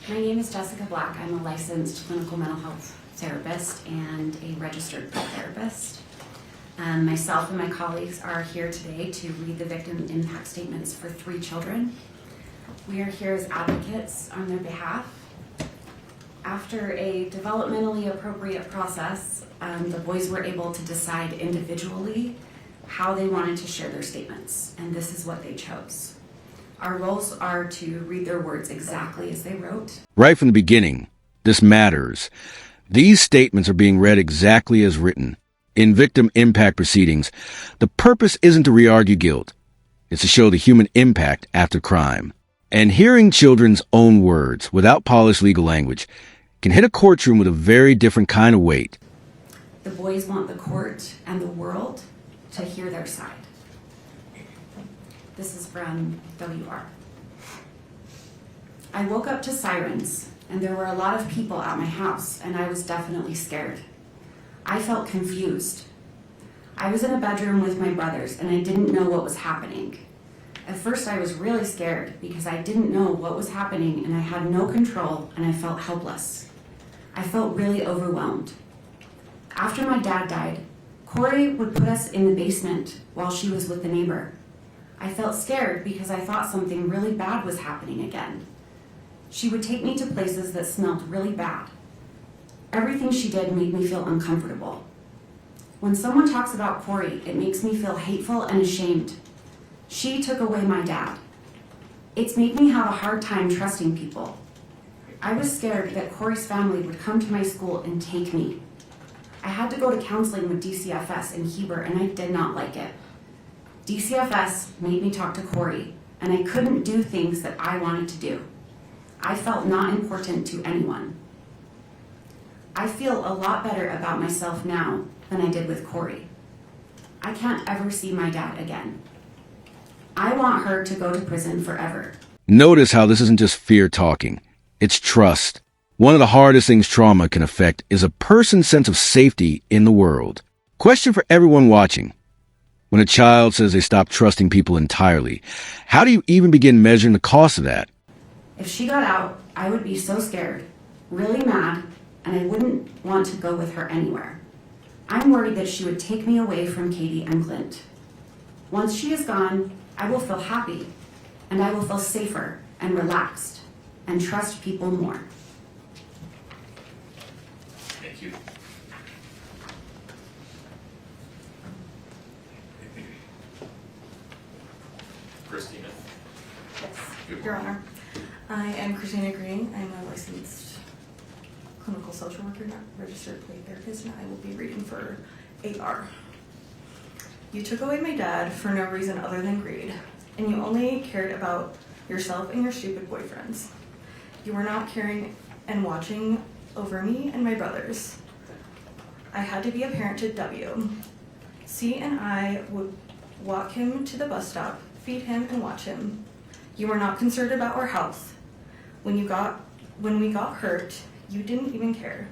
My name is Jessica Black. I'm a licensed clinical mental health therapist and a registered therapist. Myself and my colleagues are here today to read the victim impact statements for 3 children. We are here as advocates on their behalf. After a developmentally appropriate process, the boys were able to decide individually how they wanted to share their statements, and this is what they chose. Our roles are to read their words exactly as they wrote. Right from the beginning, this matters. These statements are being read exactly as written. In victim impact proceedings, the purpose isn't to re-argue guilt. It's to show the human impact after crime. And hearing children's own words without polished legal language can hit a courtroom with a very different kind of weight. The boys want the court and the world to hear their side. This is from WR. I woke up to sirens, and there were a lot of people at my house, and I was definitely scared. I felt confused. I was in a bedroom with my brothers, and I didn't know what was happening. At first, I was really scared because I didn't know what was happening, and I had no control, and I felt helpless. I felt really overwhelmed. After my dad died, Kouri would put us in the basement while she was with the neighbor. I felt scared because I thought something really bad was happening again. She would take me to places that smelled really bad. Everything she did made me feel uncomfortable. When someone talks about Kouri, it makes me feel hateful and ashamed. She took away my dad. It's made me have a hard time trusting people. I was scared that Kouri's family would come to my school and take me. I had to go to counseling with DCFS in Heber, and I did not like it. DCFS made me talk to Kouri, and I couldn't do things that I wanted to do. I felt not important to anyone. I feel a lot better about myself now than I did with Kouri. I can't ever see my dad again. I want her to go to prison forever. Notice how this isn't just fear talking. It's trust. One of the hardest things trauma can affect is a person's sense of safety in the world. Question for everyone watching. When a child says they stop trusting people entirely, how do you even begin measuring the cost of that? If she got out, I would be so scared, really mad, and I wouldn't want to go with her anywhere. I'm worried that she would take me away from Katie and Clint. Once she is gone, I will feel happy, and I will feel safer and relaxed, and trust people more. Thank you. Christina. Yes, Your Honor. I am Christina Green. I'm a licensed clinical social worker, not registered play therapist, and I will be reading for AR. You took away my dad for no reason other than greed, and you only cared about yourself and your stupid boyfriends. You were not caring and watching over me and my brothers. I had to be a parent to W. C and I would walk him to the bus stop, feed him, and watch him. You were not concerned about our health. When we got hurt, you didn't even care.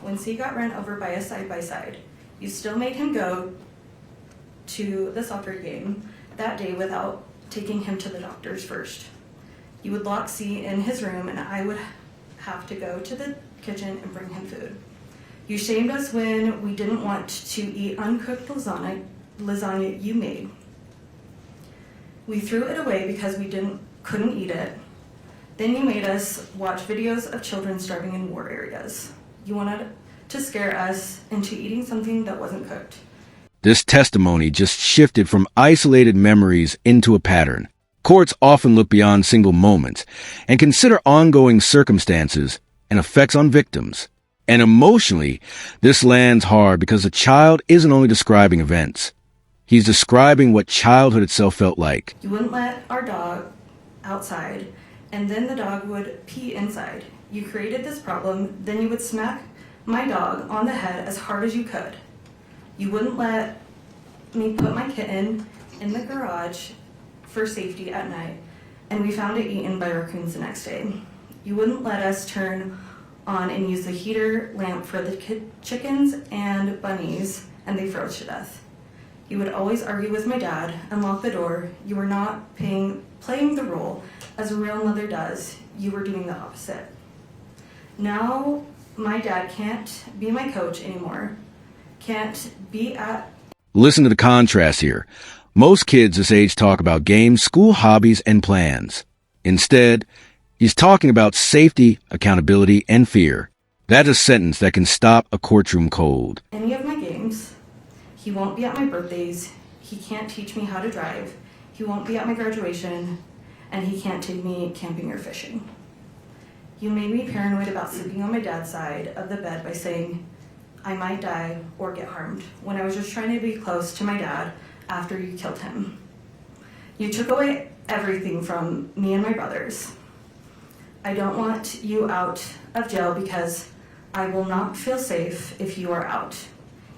When C got ran over by a side-by-side, you still made him go to the soccer game that day without taking him to the doctors first. You would lock C in his room, and I would have to go to the kitchen and bring him food. You shamed us when we didn't want to eat uncooked lasagna you made. We threw it away because we couldn't eat it. Then you made us watch videos of children starving in war areas. You wanted to scare us into eating something that wasn't cooked. This testimony just shifted from isolated memories into a pattern. Courts often look beyond single moments and consider ongoing circumstances and effects on victims. And emotionally, this lands hard because the child isn't only describing events. He's describing what childhood itself felt like. You wouldn't let our dog outside, and then the dog would pee inside. You created this problem, then you would smack my dog on the head as hard as you could. You wouldn't let me put my kitten in the garage for safety at night, and we found it eaten by raccoons the next day. You wouldn't let us turn on and use the heater lamp for the chickens and bunnies, and they froze to death. You would always argue with my dad and lock the door. You were not playing the role as a real mother does. You were doing the opposite. Now my dad can't be my coach anymore, can't be at... Listen to the contrast here. Most kids this age talk about games, school hobbies, and plans. Instead, he's talking about safety, accountability, and fear. That's a sentence that can stop a courtroom cold. any of my games. He won't be at my birthdays. He can't teach me how to drive. He won't be at my graduation. And he can't take me camping or fishing. You made me paranoid about sleeping on my dad's side of the bed by saying I might die or get harmed when I was just trying to be close to my dad after you killed him. You took away everything from me and my brothers. I don't want you out of jail because I will not feel safe if you are out.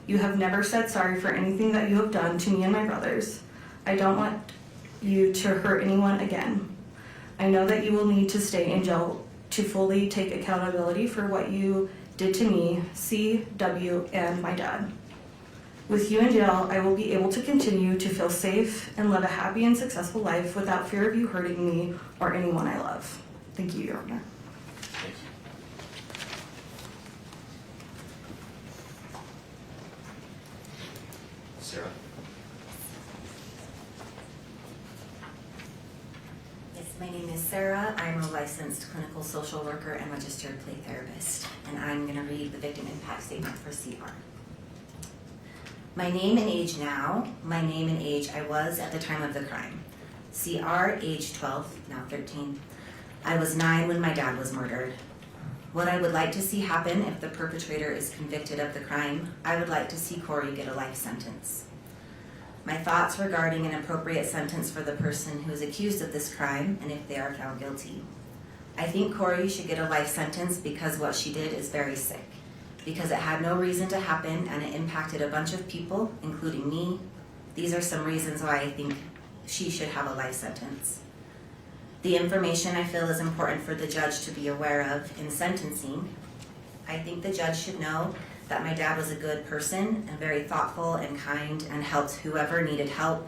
You have never said sorry for anything that you have done to me and my brothers. I don't want you to hurt anyone again. I know that you will need to stay in jail to fully take accountability for what you did to me, CW, and my dad. With you in jail, I will be able to continue to feel safe and live a happy and successful life without fear of you hurting me or anyone I love. Thank you, Your Honor. Thank you. Sarah? Yes, my name is Sarah. I'm a licensed clinical social worker and registered play therapist, and I'm going to read the victim impact statement for CR. My name and age now, my name and age I was at the time of the crime. CR, age 12, now 13. I was 9 when my dad was murdered. What I would like to see happen if the perpetrator is convicted of the crime, I would like to see Kouri get a life sentence. My thoughts regarding an appropriate sentence for the person who is accused of this crime and if they are found guilty. I think Kouri should get a life sentence because what she did is very sick, because it had no reason to happen and it impacted a bunch of people, including me. These are some reasons why I think she should have a life sentence. The information I feel is important for the judge to be aware of in sentencing. I think the judge should know that my dad was a good person and very thoughtful and kind and helped whoever needed help.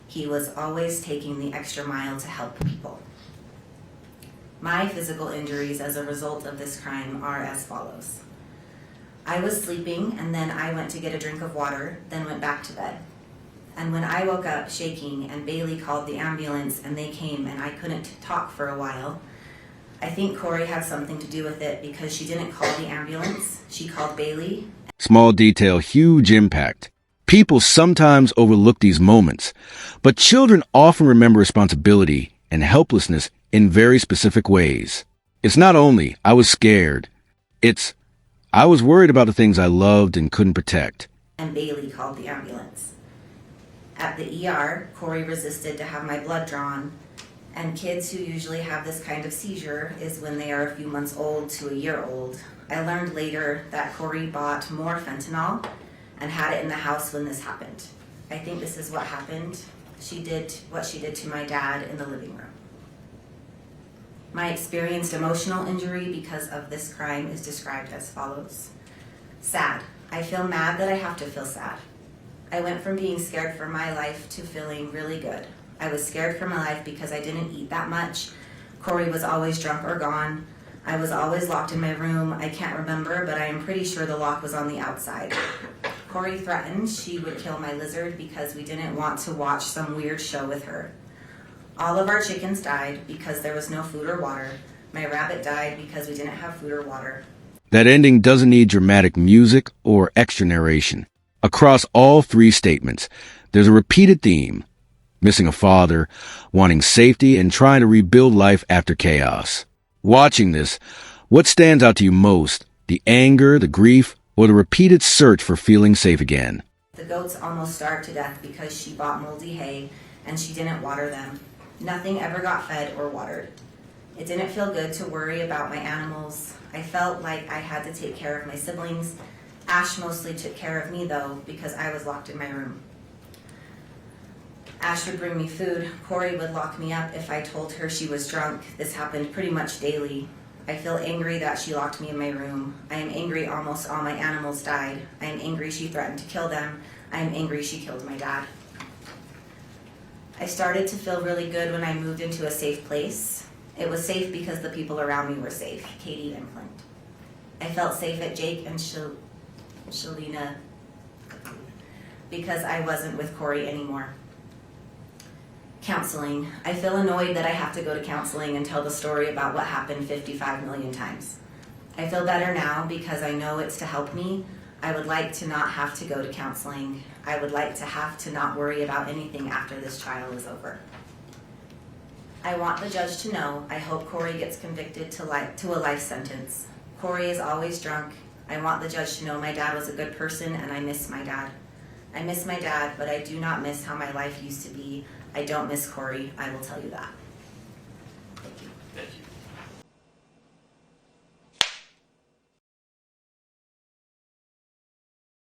He was always taking the extra mile to help people. My physical injuries as a result of this crime are as follows. I was sleeping and then I went to get a drink of water, then went back to bed. And when I woke up shaking and Bailey called the ambulance and they came and I couldn't talk for a while, I think Kouri had something to do with it because she didn't call the ambulance, she called Bailey. Small detail, huge impact. People sometimes overlook these moments, but children often remember responsibility and helplessness in very specific ways. It's not only, I was scared. It's, I was worried about the things I loved and couldn't protect. And Bailey called the ambulance. At the ER, Kouri resisted to have my blood drawn, and kids who usually have this kind of seizure is when they are a few months old to a year old. I learned later that Kouri bought more fentanyl and had it in the house when this happened. I think this is what happened. She did what she did to my dad in the living room. My experienced emotional injury because of this crime is described as follows. Sad. I feel mad that I have to feel sad. I went from being scared for my life to feeling really good. I was scared for my life because I didn't eat that much. Kouri was always drunk or gone. I was always locked in my room. I can't remember, but I am pretty sure the lock was on the outside. Kouri threatened she would kill my lizard because we didn't want to watch some weird show with her. All of our chickens died because there was no food or water. My rabbit died because we didn't have food or water. That ending doesn't need dramatic music or extra narration. Across all three statements, there's a repeated theme: missing a father, wanting safety, and trying to rebuild life after chaos. Watching this, what stands out to you most? The anger, the grief, or the repeated search for feeling safe again? The goats almost starved to death because she bought moldy hay and she didn't water them. Nothing ever got fed or watered. It didn't feel good to worry about my animals. I felt like I had to take care of my siblings. Ash mostly took care of me though, because I was locked in my room. Ash would bring me food. Kouri would lock me up if I told her she was drunk. This happened pretty much daily. I feel angry that she locked me in my room. I am angry almost all my animals died. I am angry she threatened to kill them. I am angry she killed my dad. I started to feel really good when I moved into a safe place. It was safe because the people around me were safe, Katie and Clint. I felt safe at Jake and Shalina because I wasn't with Kouri anymore. Counseling. I feel annoyed that I have to go to counseling and tell the story about what happened 55 million times. I feel better now because I know it's to help me. I would like to not have to go to counseling. I would like to have to not worry about anything after this trial is over. I want the judge to know I hope Kouri gets convicted to a life sentence. Kouri is always drunk. I want the judge to know my dad was a good person and I miss my dad. I miss my dad, but I do not miss how my life used to be. I don't miss Kouri, I will tell you that.